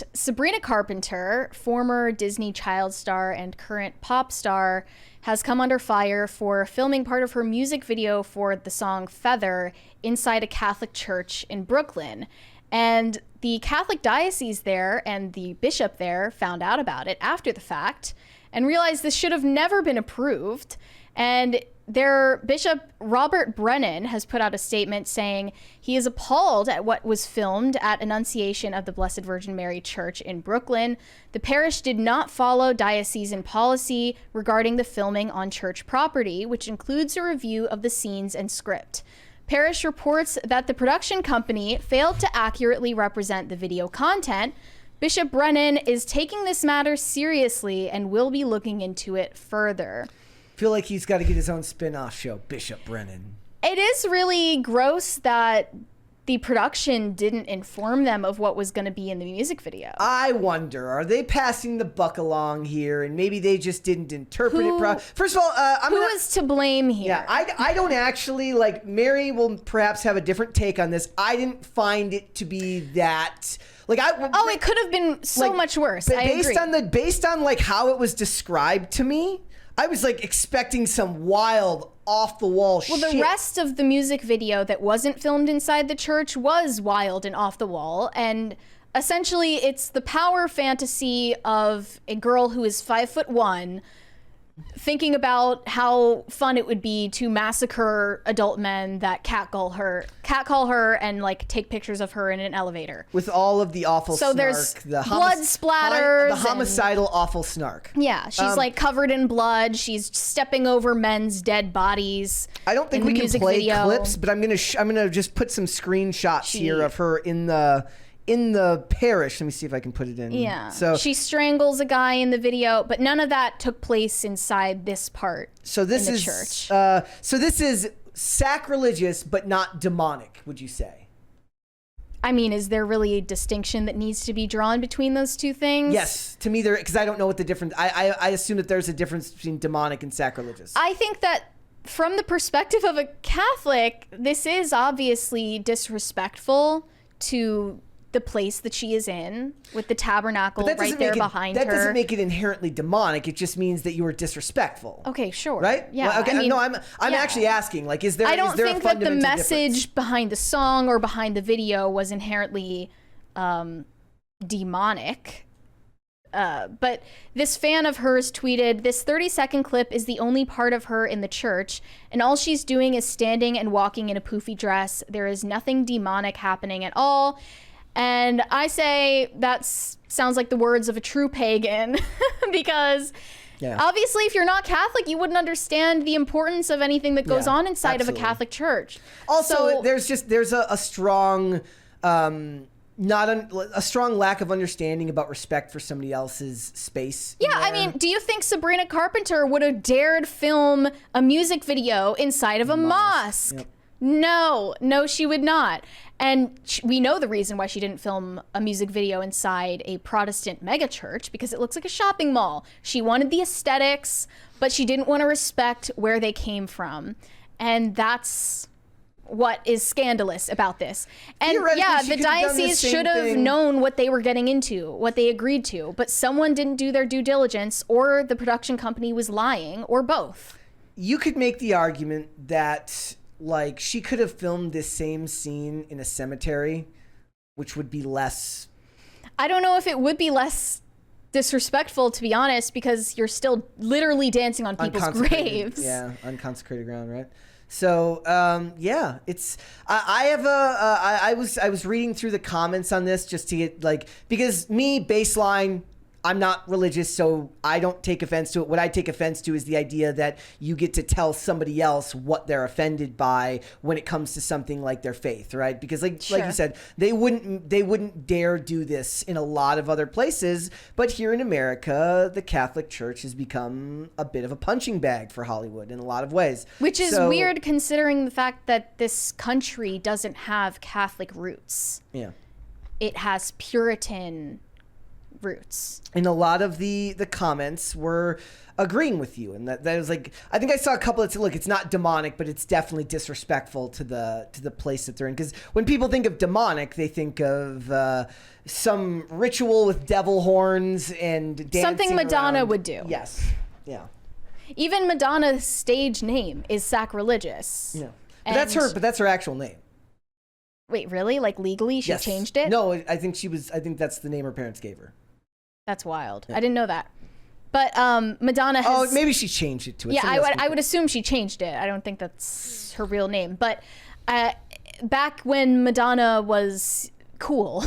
But Sabrina Carpenter, former Disney child star and current pop star, has come under fire for filming part of her music video for the song Feather inside a Catholic church in Brooklyn. And the Catholic diocese there and the bishop there found out about it after the fact and realized this should have never been approved. And their bishop, Robert Brennan, has put out a statement saying he is appalled at what was filmed at Annunciation of the Blessed Virgin Mary Church in Brooklyn. The parish did not follow diocesan policy regarding the filming on church property, which includes a review of the scenes and script. Parish reports that the production company failed to accurately represent the video content. Bishop Brennan is taking this matter seriously and will be looking into it further. Feel like he's got to get his own spin-off show, Bishop Brennan. It is really gross that the production didn't inform them of what was going to be in the music video. I wonder, are they passing the buck along here, and maybe they just didn't interpret it properly? First of all, who is to blame here? Yeah, I don't actually, like, Mary will perhaps have a different take on this. I didn't find it to be that... it could have been so much worse. Based on like how it was described to me, I was like expecting some wild, off the wall shit. Well, the rest of the music video that wasn't filmed inside the church was wild and off the wall, and essentially it's the power fantasy of a girl who is 5'1", thinking about how fun it would be to massacre adult men that catcall her and like take pictures of her in an elevator with all of the awful snark, there's blood splatters, the homicidal awful snark. Yeah, she's like covered in blood. She's stepping over men's dead bodies. I don't think we can play clips, but I'm gonna just put some screenshots here of her in the parish. Let me see if I can put it in. Yeah. So she strangles a guy in the video, but none of that took place inside this part. So this in the is church. So this is sacrilegious, but not demonic. Would you say? I mean, is there really a distinction that needs to be drawn between those two things? Yes, to me there, because I don't know what the difference. I assume that there's a difference between demonic and sacrilegious. I think that from the perspective of a Catholic, this is obviously disrespectful to the place that she is in, with the tabernacle right there behind her. That doesn't make it inherently demonic. It just means that you were disrespectful. Okay, sure. Right? Yeah. Well, okay. I'm actually asking, like, is there I don't is there think a fundamental that the message difference? behind the song or behind the video was inherently demonic. But this fan of hers tweeted, "This 30-second clip is the only part of her in the church, and all she's doing is standing and walking in a poofy dress. There is nothing demonic happening at all." And I say that sounds like the words of a true pagan, because obviously if you're not Catholic, you wouldn't understand the importance of anything that goes on inside of a Catholic church. Also, there's a strong, a strong lack of understanding about respect for somebody else's space. Yeah, I mean, do you think Sabrina Carpenter would have dared film a music video inside of a mosque? Yep. No, she would not. And we know the reason why she didn't film a music video inside a Protestant megachurch, because it looks like a shopping mall. She wanted the aesthetics, but she didn't want to respect where they came from. And that's what is scandalous about this. And yeah, the diocese should have known what they were getting into, what they agreed to, but someone didn't do their due diligence, or the production company was lying, or both. You could make the argument that, like, she could have filmed this same scene in a cemetery, which would be less... I don't know if it would be less disrespectful, to be honest, because you're still literally dancing on people's graves. Yeah, unconsecrated ground, right? So, yeah, it's... I was reading through the comments on this just to get, like... Because me, baseline... I'm not religious, so I don't take offense to it. What I take offense to is the idea that you get to tell somebody else what they're offended by when it comes to something like their faith, right? Because like you said, they wouldn't dare do this in a lot of other places, but here in America, the Catholic Church has become a bit of a punching bag for Hollywood in a lot of ways. Which is weird, considering the fact that this country doesn't have Catholic roots. Yeah. It has Puritan roots. And a lot of the comments were agreeing with you, and that was like, I think I saw a couple that said, look, it's not demonic, but it's definitely disrespectful to the place that they're in. Because when people think of demonic, they think of some ritual with devil horns and dancing Something Madonna around. would do. Yes. Yeah. Even Madonna's stage name is sacrilegious. Yeah. But that's her actual name. Wait, really? Like legally she changed it? No, I think that's the name her parents gave her. That's wild. Yeah. I didn't know that. But Madonna has... Oh, maybe she changed it to it. Yeah, I would assume she changed it. I don't think that's her real name. But back when Madonna was cool,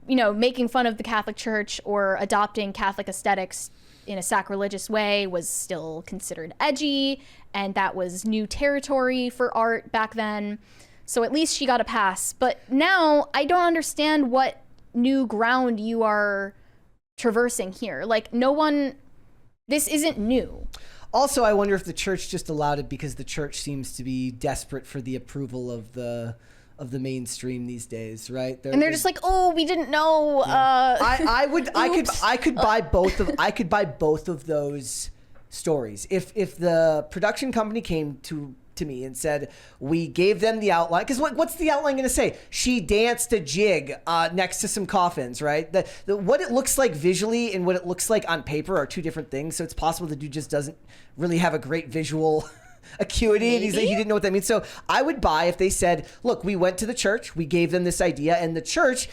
making fun of the Catholic Church or adopting Catholic aesthetics in a sacrilegious way was still considered edgy, and that was new territory for art back then. So at least she got a pass. But now I don't understand what new ground you are traversing here. Like, this isn't new. Also, I wonder if the church just allowed it because the church seems to be desperate for the approval of the mainstream these days, right? They're just like, oh, we didn't know. Yeah. I could buy both of those stories if the production company came to me and said, we gave them the outline, because what's the outline going to say? She danced a jig next to some coffins, right? What it looks like visually and what it looks like on paper are two different things. So it's possible the dude just doesn't really have a great visual acuity, and he didn't know what that means. So I would buy if they said, look, we went to the church, we gave them this idea, and the church,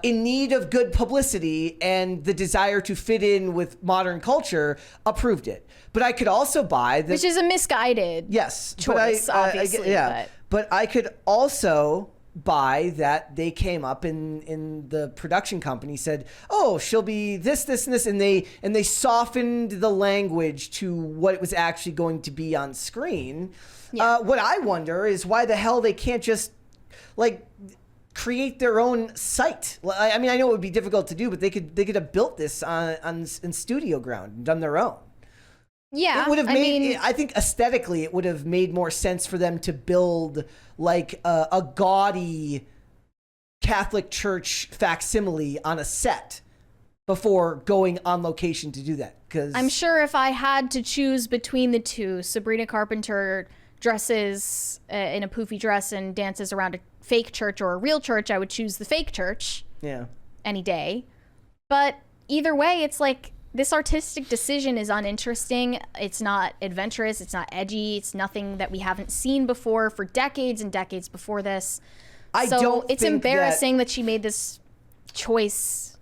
in need of good publicity and the desire to fit in with modern culture, approved it. But I could also buy that, which is a misguided choice, obviously. But I could also buy that they came up in the production company said, oh, she'll be this, and this, and they softened the language to what it was actually going to be on screen. Yeah. What I wonder is why the hell they can't just create their own site. I mean, I know it would be difficult to do, but they could have built this in studio ground and done their own. Yeah, it would have I think aesthetically, it would have made more sense for them to build like a gaudy Catholic Church facsimile on a set before going on location to do that. Because I'm sure if I had to choose between the two, Sabrina Carpenter dresses in a poofy dress and dances around a fake church or a real church, I would choose the fake church. Yeah. Any day. But either way, it's like, this artistic decision is uninteresting. It's not adventurous. It's not edgy. It's nothing that we haven't seen before for decades and decades before this. It's embarrassing that she made this choice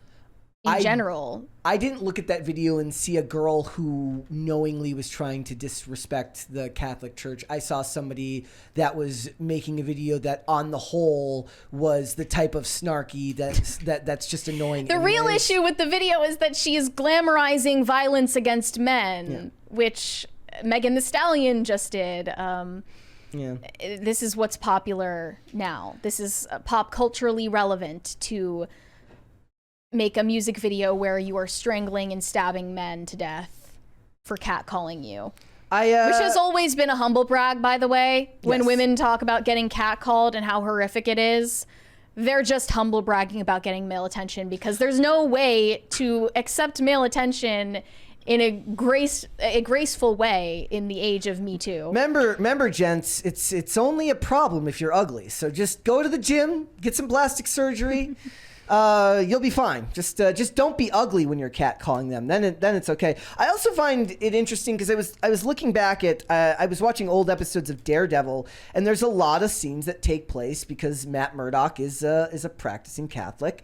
in general. I didn't look at that video and see a girl who knowingly was trying to disrespect the Catholic Church. I saw somebody that was making a video that on the whole was the type of snarky that's just annoying. The real issue with the video is that she is glamorizing violence against men, which Megan Thee Stallion just did. This is what's popular now. This is pop culturally relevant to make a music video where you are strangling and stabbing men to death for catcalling you. Which has always been a humble brag, by the way. When women talk about getting catcalled and how horrific it is, they're just humble bragging about getting male attention, because there's no way to accept male attention in a graceful way in the age of Me Too. Remember, gents, it's only a problem if you're ugly. So just go to the gym, get some plastic surgery. You'll be fine. Just don't be ugly when you're catcalling them. Then it's okay. I also find it interesting because I was looking back at I was watching old episodes of Daredevil, and there's a lot of scenes that take place because Matt Murdock is a practicing Catholic.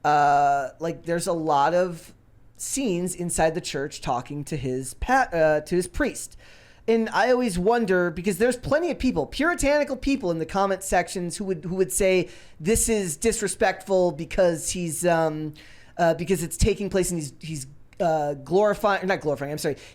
There's a lot of scenes inside the church talking to his priest. And I always wonder, because there's plenty of people, puritanical people in the comment sections who would say this is disrespectful because because it's taking place and he's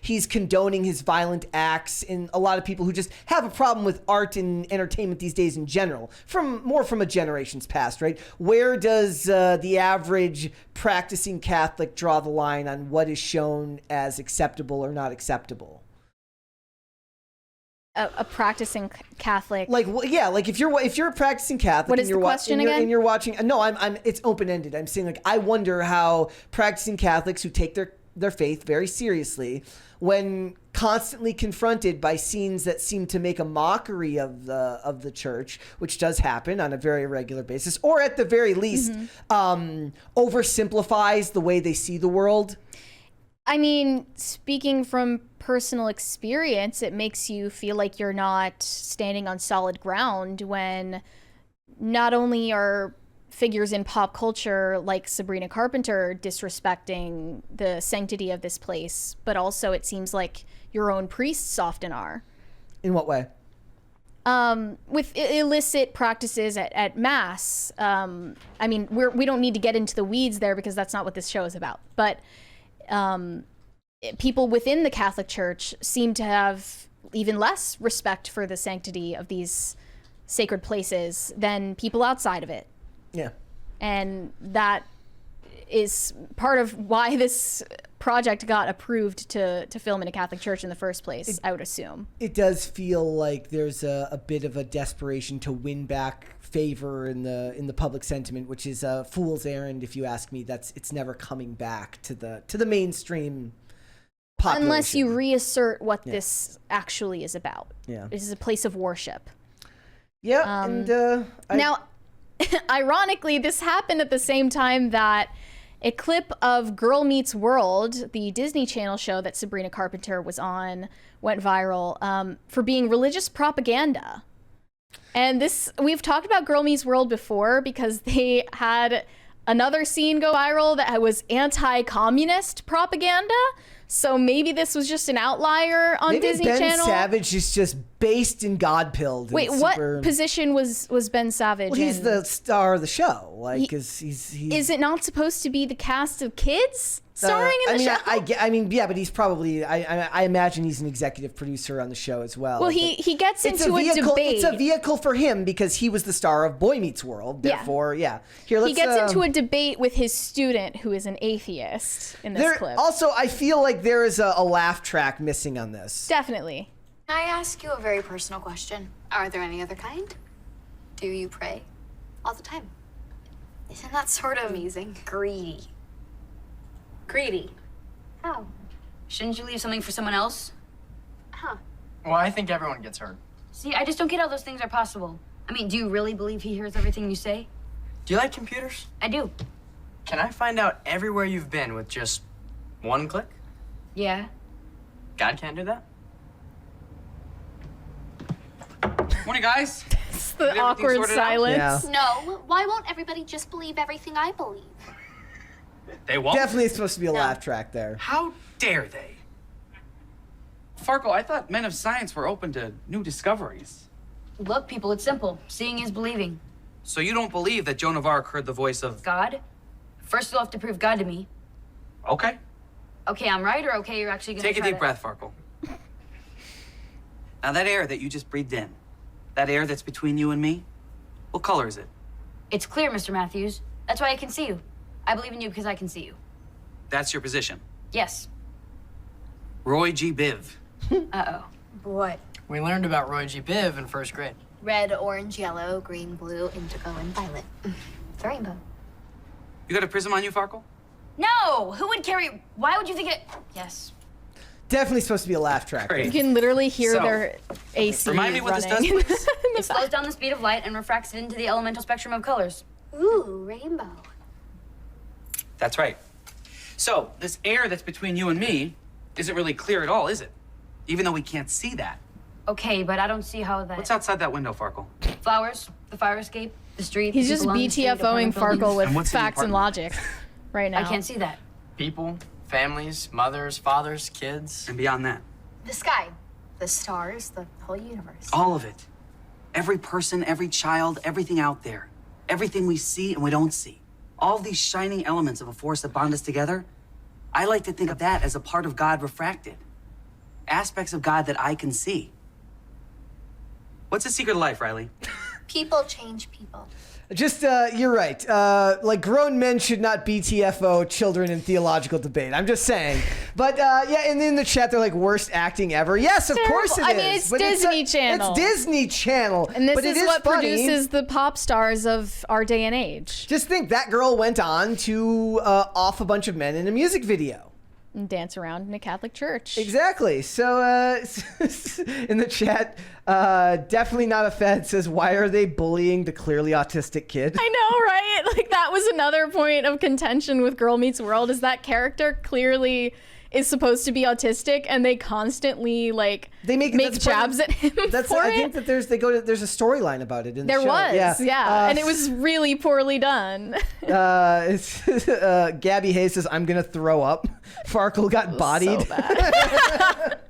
he's condoning his violent acts, and a lot of people who just have a problem with art and entertainment these days in general, from a generation's past, right? Where does the average practicing Catholic draw the line on what is shown as acceptable or not acceptable? a practicing Catholic. Like, well, yeah, like if you're a practicing Catholic, What and is you're the question again? and you're watching. No, it's open ended. I'm saying, like, I wonder how practicing Catholics who take their faith very seriously, when constantly confronted by scenes that seem to make a mockery of the church, which does happen on a very regular basis, or at the very least, oversimplifies the way they see the world. I mean, speaking from personal experience, it makes you feel like you're not standing on solid ground when not only are figures in pop culture like Sabrina Carpenter disrespecting the sanctity of this place, but also it seems like your own priests often are. In what way? With illicit practices at Mass. I mean, we don't need to get into the weeds there because that's not what this show is about. But people within the Catholic Church seem to have even less respect for the sanctity of these sacred places than people outside of it. Yeah. And that is part of why this project got approved to film in a Catholic church in the first place, I would assume. It does feel like there's a bit of a desperation to win back favor in the public sentiment, which is a fool's errand, if you ask me. It's never coming back to the mainstream population. Unless you reassert what this actually is about. Yeah. This is a place of worship. Yeah, Now, ironically, this happened at the same time that a clip of Girl Meets World, the Disney Channel show that Sabrina Carpenter was on, went viral for being religious propaganda. And we've talked about Girl Meets World before because they had another scene go viral that was anti-communist propaganda. So maybe this was just an outlier on Disney Ben Channel. Savage is just based in God-pilled. Wait, what position was Ben Savage Well, he's in? the star of the show. Like, he's Is it not supposed to be the cast of kids starring in the show? I mean, yeah, but he's probably. I imagine he's an executive producer on the show as well. Well, he gets into a vehicle, debate. It's a vehicle for him because he was the star of Boy Meets World. Therefore, yeah. Here, he gets into a debate with his student who is an atheist in this clip. Also, I feel like there is a laugh track missing on this. Definitely. Can I ask you a very personal question? Are there any other kind? Do you pray all the time? Isn't that sort of amazing? Greedy. Greedy. How? Shouldn't you leave something for someone else? Huh. Well, I think everyone gets hurt. See, I just don't get how those things are possible. I mean, do you really believe he hears everything you say? Do you like computers? I do. Can I find out everywhere you've been with just one click? Yeah. God can't do that? Morning, guys. It's the awkward silence. Yeah. No, why won't everybody just believe everything I believe? They won't? Definitely supposed to be a laugh track there. How dare they? Farkle, I thought men of science were open to new discoveries. Look, people, it's simple. Seeing is believing. So you don't believe that Joan of Arc heard the voice of... God? First, you'll have to prove God to me. Okay. Okay, I'm right, or okay, you're actually gonna Take a try deep to- breath, Farkle. Now, that air that you just breathed in, that air that's between you and me, what color is it? It's clear, Mr. Matthews. That's why I can see you. I believe in you because I can see you. That's your position. Yes. Roy G. Biv. Uh-oh. What? We learned about Roy G. Biv in first grade. Red, orange, yellow, green, blue, indigo, and violet. It's a rainbow. You got a prism on you, Farkle? No! Who would carry... Why would you think it... Yes. Definitely supposed to be a laugh track. Great. You can literally hear So, their AC Remind me what this does, running. please. It slows down the speed of light and refracts it into the elemental spectrum of colors. Ooh, rainbow. That's right. So, this air that's between you and me isn't really clear at all, is it? Even though we can't see that. Okay, but I don't see how that... What's outside that window, Farkle? Flowers, the fire escape, the street... He's the just people on the street, BTFOing apartment buildings. Farkle And with what's in the facts and apartment? logic right now. I can't see that. People, families, mothers, fathers, kids. And beyond that. The sky, the stars, the whole universe. All of it. Every person, every child, everything out there. Everything we see and we don't see. All these shining elements of a force that bond us together. I like to think of that as a part of God refracted. Aspects of God that I can see. What's the secret of life, Riley? People change people. Just, you're right. Like, grown men should not BTFO children in theological debate. I'm just saying. But, yeah, and in the chat, they're like, worst acting ever. Yes, of course it is. I mean, it's Disney Channel. It's Disney Channel. And this but is what produces the pop stars of our day and age. Just think, that girl went on to off a bunch of men in a music video. And dance around in a Catholic church. Exactly. So in the chat, definitely not a Fed says, why are they bullying the clearly autistic kid? I know, right? Like, that was another point of contention with Girl Meets World, is that character clearly is supposed to be autistic, and they constantly like make jabs at him. I think that there's a storyline about it in the show. There was, yeah. And it was really poorly done. Gabby Hayes says, I'm gonna throw up. Farkle got bodied. So bad.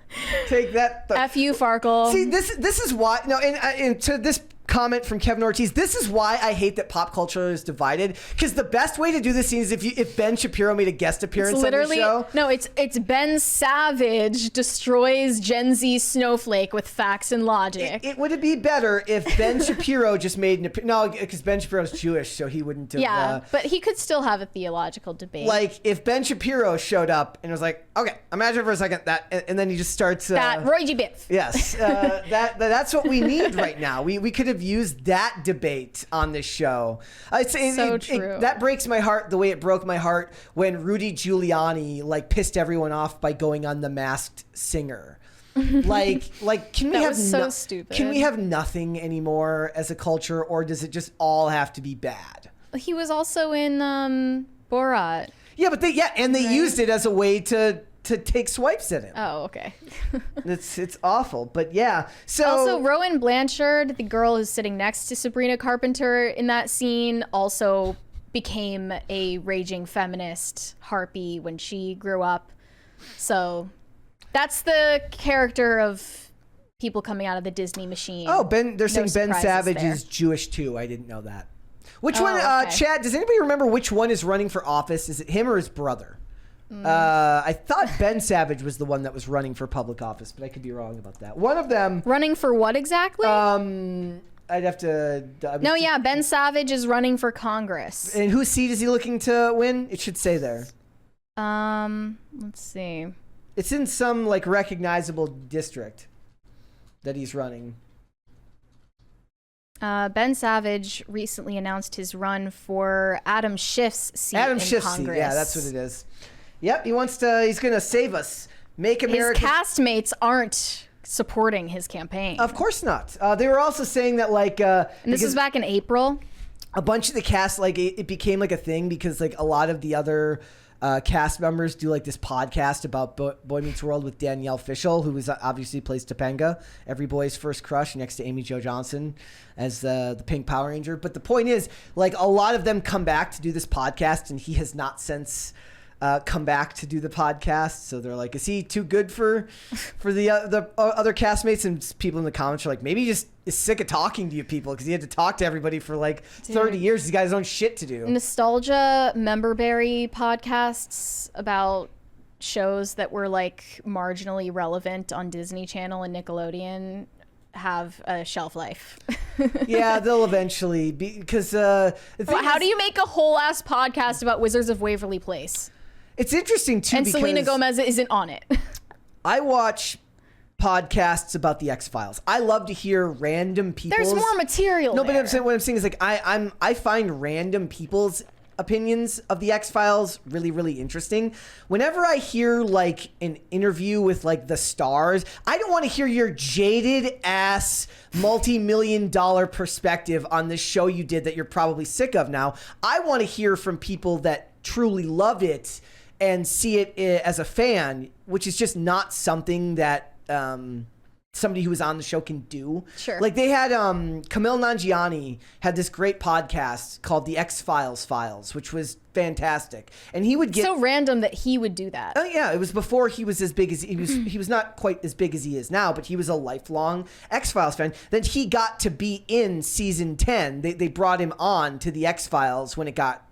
Take that. F you, Farkle. See, this is why. No, and to this comment from Kevin Ortiz, this is why I hate that pop culture is divided, because the best way to do this scene is if Ben Shapiro made a guest appearance on the show. No, it's Ben Savage destroys Gen Z snowflake with facts and logic. It would be better if Ben Shapiro just made an appearance. No, because Ben Shapiro's Jewish, so he wouldn't have. Yeah, but he could still have a theological debate. Like, if Ben Shapiro showed up and was like, okay, imagine for a second that, and then he just starts that Roy G. Biff. Yes, that's what we need right now. We could have used that debate on this show. True. That breaks my heart the way it broke my heart when Rudy Giuliani like pissed everyone off by going on The Masked Singer. Like can we stupid. Can we have nothing anymore as a culture, or does it just all have to be bad? He was also in Borat. Yeah, but they used it as a way to take swipes at him. Oh, okay. It's awful, but yeah. So also, Rowan Blanchard, the girl who's sitting next to Sabrina Carpenter in that scene, also became a raging feminist harpy when she grew up. So that's the character of people coming out of the Disney machine. Oh, they're saying Ben Savage is Jewish too. I didn't know that. Which one, okay. Chad, does anybody remember which one is running for office? Is it him or his brother? I thought Ben Savage was the one that was running for public office, but I could be wrong about that. One of them... Running for what exactly? I'd have to... Ben Savage is running for Congress. And whose seat is he looking to win? It should say there. Let's see. It's in some, like, recognizable district that he's running. Ben Savage recently announced his run for Adam Schiff's seat in Congress. Seat, yeah, that's what it is. Yep, he's going to save us. Make America... His castmates aren't supporting his campaign. Of course not. They were also saying that, like... and this was back in April? A bunch of the cast, like, it became, like, a thing because, like, a lot of the other cast members do, like, this podcast about Boy Meets World with Danielle Fishel, who obviously plays Topanga, every boy's first crush, next to Amy Jo Johnson as the Pink Power Ranger. But the point is, like, a lot of them come back to do this podcast, and he has not since... come back to do the podcast, so they're like, is he too good for the other castmates? And people in the comments are like, maybe he just is sick of talking to you people because he had to talk to everybody for like 30 years. He's got his own shit to do. Nostalgia memberberry podcasts about shows that were like marginally relevant on Disney Channel and Nickelodeon have a shelf life. Yeah, they'll eventually be, because how do you make a whole ass podcast about Wizards of Waverly Place? It's interesting too, and because Selena Gomez isn't on it. I watch podcasts about the X-Files. I love to hear random people's... There's more material. No, there. but what I'm saying is, like, I find random people's opinions of the X-Files really, really interesting. Whenever I hear like an interview with like the stars, I don't want to hear your jaded ass multi-million-dollar perspective on this show you did that you're probably sick of now. I want to hear from people that truly love it and see it as a fan, which is just not something that somebody who was on the show can do. Sure. Like they had Kumail Nanjiani had this great podcast called the X-Files Files, which was fantastic. And he would get so random that he would do that. Oh yeah, it was before he was as big as he was. He was not quite as big as he is now, but he was a lifelong X-Files fan. Then he got to be in season 10. They brought him on to the X-Files when it got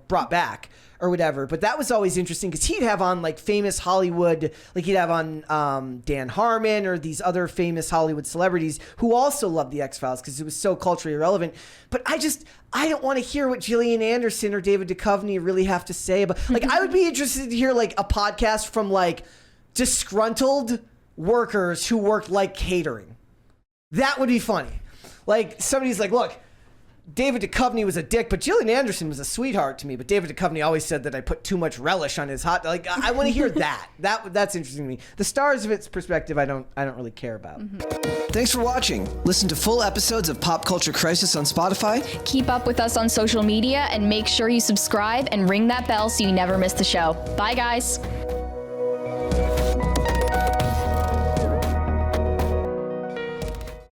brought back or whatever. But that was always interesting because he'd have on like famous Hollywood, like he'd have on Dan Harmon or these other famous Hollywood celebrities who also loved the X-Files because it was so culturally relevant. But I don't want to hear what Gillian Anderson or David Duchovny really have to say about, like, I would be interested to hear like a podcast from like disgruntled workers who worked like catering. That would be funny. Like somebody's like, look, David Duchovny was a dick, but Gillian Anderson was a sweetheart to me. But David Duchovny always said that I put too much relish on his hot. Like I want to hear that. That's interesting to me. The Stars of It's perspective, I don't really care about. Thanks for watching. Listen to full episodes of Pop Culture Crisis on Spotify. Keep up with us on social media and make sure you subscribe and ring that bell so you never miss the show. Bye, guys.